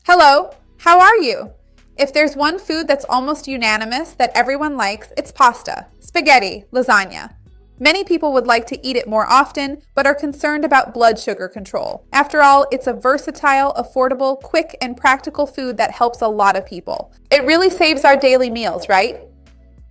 Hello, how are you? If there's one food that's almost unanimous that everyone likes, it's pasta, spaghetti, lasagna. Many people would like to eat it more often, but are concerned about blood sugar control. After all, it's a versatile, affordable, quick, and practical food that helps a lot of people. It really saves our daily meals, right?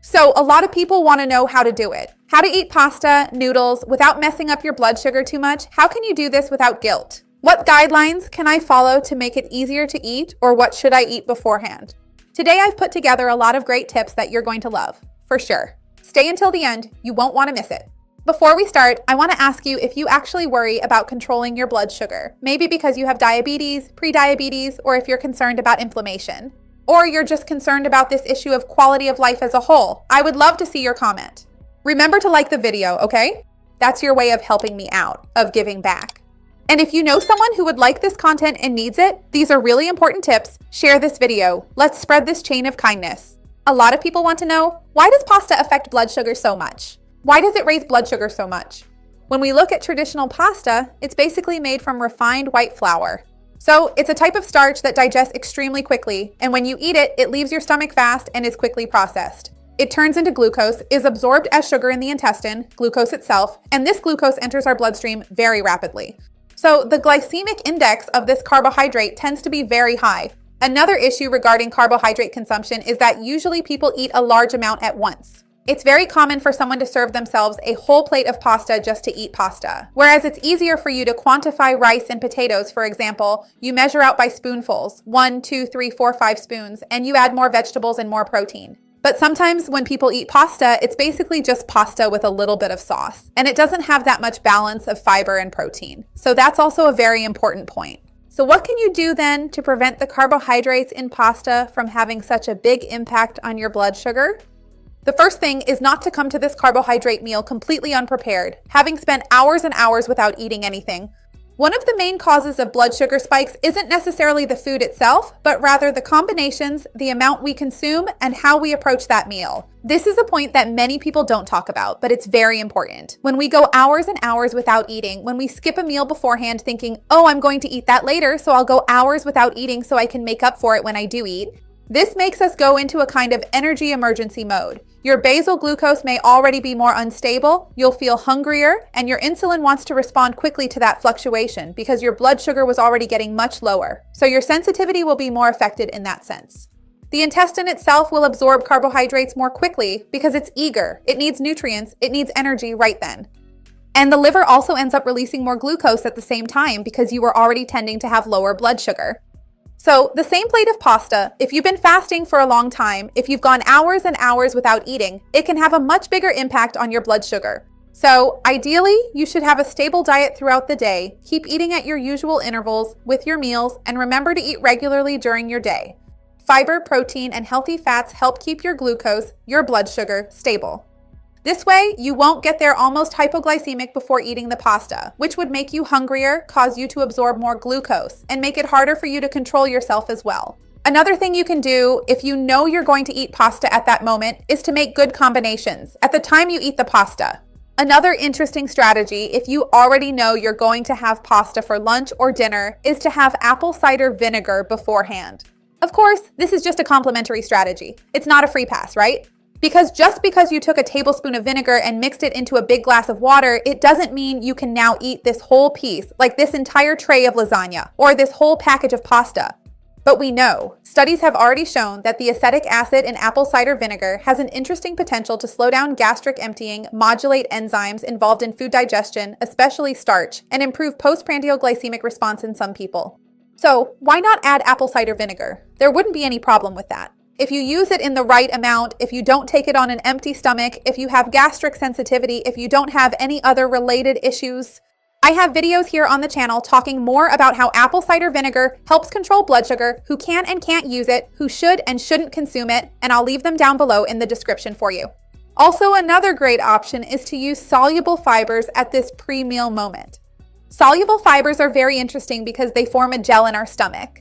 So a lot of people want to know how to do it. How to eat pasta, noodles, without messing up your blood sugar too much. How can you do this without guilt? What guidelines can I follow to make it easier to eat, or what should I eat beforehand? Today I've put together a lot of great tips that you're going to love, for sure. Stay until the end, you won't want to miss it. Before we start, I want to ask you if you actually worry about controlling your blood sugar, maybe because you have diabetes, pre-diabetes, or if you're concerned about inflammation. Or you're just concerned about this issue of quality of life as a whole. I would love to see your comment. Remember to like the video, okay? That's your way of helping me out, of giving back. And if you know someone who would like this content and needs it, these are really important tips. Share this video. Let's spread this chain of kindness. A lot of people want to know, why does pasta affect blood sugar so much? Why does it raise blood sugar so much? When we look at traditional pasta, it's basically made from refined white flour. So it's a type of starch that digests extremely quickly, and when you eat it, it leaves your stomach fast and is quickly processed. It turns into glucose, is absorbed as sugar in the intestine, glucose itself, and this glucose enters our bloodstream very rapidly. So the glycemic index of this carbohydrate tends to be very high. Another issue regarding carbohydrate consumption is that usually people eat a large amount at once. It's very common for someone to serve themselves a whole plate of pasta just to eat pasta. Whereas it's easier for you to quantify rice and potatoes, for example, you measure out by spoonfuls, 1, 2, 3, 4, 5 spoons, and you add more vegetables and more protein. But sometimes when people eat pasta, it's basically just pasta with a little bit of sauce, and it doesn't have that much balance of fiber and protein. So that's also a very important point. So what can you do then to prevent the carbohydrates in pasta from having such a big impact on your blood sugar? The first thing is not to come to this carbohydrate meal completely unprepared, having spent hours and hours without eating anything. One of the main causes of blood sugar spikes isn't necessarily the food itself, but rather the combinations, the amount we consume, and how we approach that meal. This is a point that many people don't talk about, but it's very important. When we go hours and hours without eating, when we skip a meal beforehand thinking, oh, I'm going to eat that later, so I'll go hours without eating so I can make up for it when I do eat, this makes us go into a kind of energy emergency mode. Your basal glucose may already be more unstable, you'll feel hungrier, and your insulin wants to respond quickly to that fluctuation because your blood sugar was already getting much lower. So your sensitivity will be more affected in that sense. The intestine itself will absorb carbohydrates more quickly because it's eager. It needs nutrients, it needs energy right then. And the liver also ends up releasing more glucose at the same time because you were already tending to have lower blood sugar. So the same plate of pasta, if you've been fasting for a long time, if you've gone hours and hours without eating, it can have a much bigger impact on your blood sugar. So ideally, you should have a stable diet throughout the day, keep eating at your usual intervals with your meals, and remember to eat regularly during your day. Fiber, protein, and healthy fats help keep your glucose, your blood sugar, stable. This way, you won't get there almost hypoglycemic before eating the pasta, which would make you hungrier, cause you to absorb more glucose, and make it harder for you to control yourself as well. Another thing you can do, if you know you're going to eat pasta at that moment, is to make good combinations at the time you eat the pasta. Another interesting strategy, if you already know you're going to have pasta for lunch or dinner, is to have apple cider vinegar beforehand. Of course, this is just a complimentary strategy. It's not a free pass, right? Because just because you took a tablespoon of vinegar and mixed it into a big glass of water, it doesn't mean you can now eat this whole piece, like this entire tray of lasagna, or this whole package of pasta. But we know, studies have already shown that the acetic acid in apple cider vinegar has an interesting potential to slow down gastric emptying, modulate enzymes involved in food digestion, especially starch, and improve postprandial glycemic response in some people. So why not add apple cider vinegar? There wouldn't be any problem with that. If you use it in the right amount, if you don't take it on an empty stomach, if you have gastric sensitivity, if you don't have any other related issues, I have videos here on the channel talking more about how apple cider vinegar helps control blood sugar, who can and can't use it, who should and shouldn't consume it, and I'll leave them down below in the description for you. Also, another great option is to use soluble fibers at this pre-meal moment. Soluble fibers are very interesting because they form a gel in our stomach.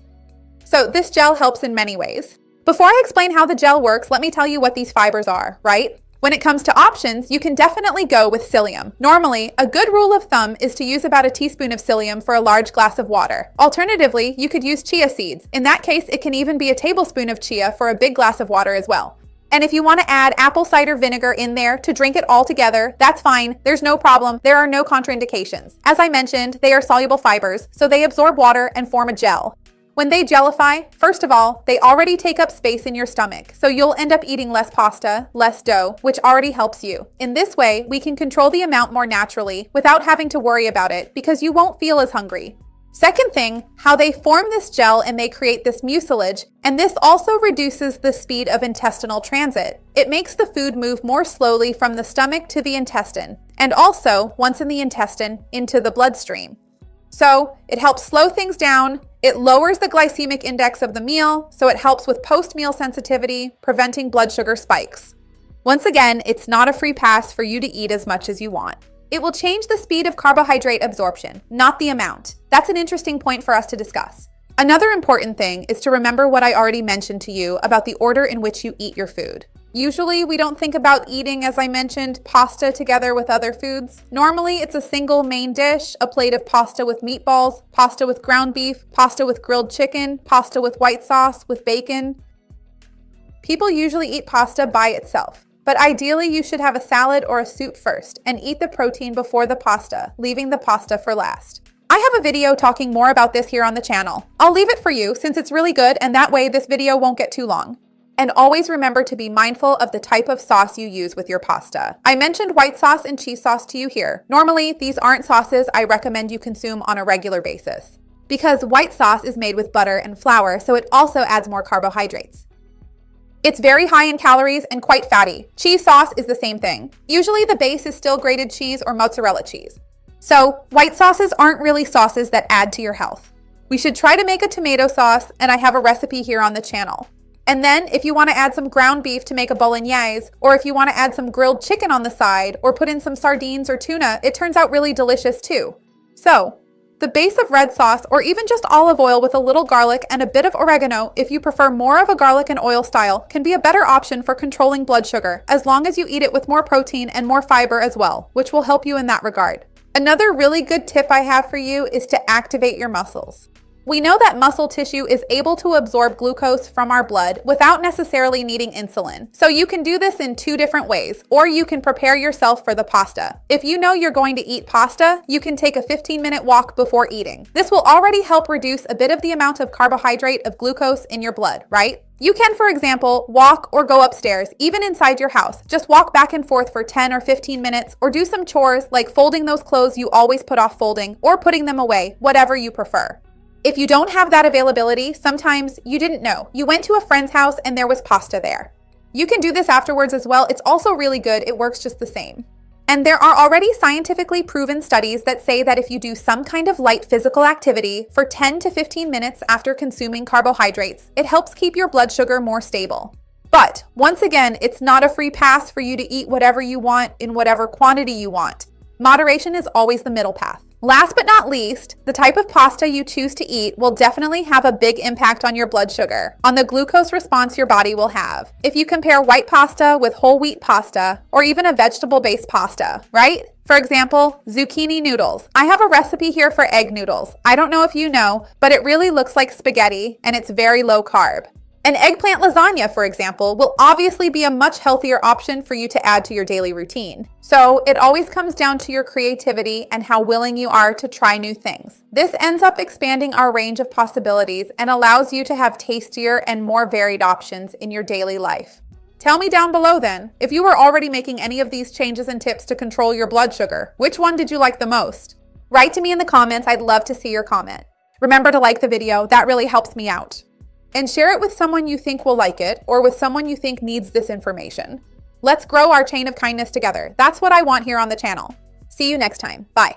So this gel helps in many ways. Before I explain how the gel works, let me tell you what these fibers are, right? When it comes to options, you can definitely go with psyllium. Normally, a good rule of thumb is to use about a teaspoon of psyllium for a large glass of water. Alternatively, you could use chia seeds. In that case, it can even be a tablespoon of chia for a big glass of water as well. And if you want to add apple cider vinegar in there to drink it all together, that's fine. There's no problem. There are no contraindications. As I mentioned, they are soluble fibers, so they absorb water and form a gel. When they gelify, first of all, they already take up space in your stomach, so you'll end up eating less pasta, less dough, which already helps you. In this way, we can control the amount more naturally without having to worry about it because you won't feel as hungry. Second thing, how they form this gel and they create this mucilage, and this also reduces the speed of intestinal transit. It makes the food move more slowly from the stomach to the intestine, and also, once in the intestine, into the bloodstream. So it helps slow things down, it lowers the glycemic index of the meal, so it helps with post-meal sensitivity, preventing blood sugar spikes. Once again, it's not a free pass for you to eat as much as you want. It will change the speed of carbohydrate absorption, not the amount. That's an interesting point for us to discuss. Another important thing is to remember what I already mentioned to you about the order in which you eat your food. Usually, we don't think about eating, as I mentioned, pasta together with other foods. Normally, it's a single main dish, a plate of pasta with meatballs, pasta with ground beef, pasta with grilled chicken, pasta with white sauce, with bacon. People usually eat pasta by itself, but ideally you should have a salad or a soup first and eat the protein before the pasta, leaving the pasta for last. I have a video talking more about this here on the channel. I'll leave it for you since it's really good, and that way this video won't get too long. And always remember to be mindful of the type of sauce you use with your pasta. I mentioned white sauce and cheese sauce to you here. Normally, these aren't sauces I recommend you consume on a regular basis, because white sauce is made with butter and flour, so it also adds more carbohydrates. It's very high in calories and quite fatty. Cheese sauce is the same thing. Usually the base is still grated cheese or mozzarella cheese. So white sauces aren't really sauces that add to your health. We should try to make a tomato sauce, and I have a recipe here on the channel. And then if you want to add some ground beef to make a bolognese, or if you want to add some grilled chicken on the side, or put in some sardines or tuna, it turns out really delicious too. So, the base of red sauce, or even just olive oil with a little garlic and a bit of oregano, if you prefer more of a garlic and oil style, can be a better option for controlling blood sugar, as long as you eat it with more protein and more fiber as well, which will help you in that regard. Another really good tip I have for you is to activate your muscles. We know that muscle tissue is able to absorb glucose from our blood without necessarily needing insulin. So you can do this in two different ways, or you can prepare yourself for the pasta. If you know you're going to eat pasta, you can take a 15-minute walk before eating. This will already help reduce a bit of the amount of carbohydrate of glucose in your blood, right? You can, for example, walk or go upstairs, even inside your house. Just walk back and forth for 10 or 15 minutes, or do some chores like folding those clothes you always put off folding, or putting them away, whatever you prefer. If you don't have that availability, sometimes you didn't know. You went to a friend's house and there was pasta there. You can do this afterwards as well. It's also really good. It works just the same. And there are already scientifically proven studies that say that if you do some kind of light physical activity for 10 to 15 minutes after consuming carbohydrates, it helps keep your blood sugar more stable. But once again, it's not a free pass for you to eat whatever you want in whatever quantity you want. Moderation is always the middle path. Last but not least, the type of pasta you choose to eat will definitely have a big impact on your blood sugar, on the glucose response your body will have. If you compare white pasta with whole wheat pasta, or even a vegetable-based pasta, right? For example, zucchini noodles. I have a recipe here for egg noodles. I don't know if you know, but it really looks like spaghetti, and it's very low carb. An eggplant lasagna, for example, will obviously be a much healthier option for you to add to your daily routine. So it always comes down to your creativity and how willing you are to try new things. This ends up expanding our range of possibilities and allows you to have tastier and more varied options in your daily life. Tell me down below then, if you were already making any of these changes and tips to control your blood sugar, which one did you like the most? Write to me in the comments. I'd love to see your comment. Remember to like the video. That really helps me out. And share it with someone you think will like it, or with someone you think needs this information. Let's grow our chain of kindness together. That's what I want here on the channel. See you next time. Bye.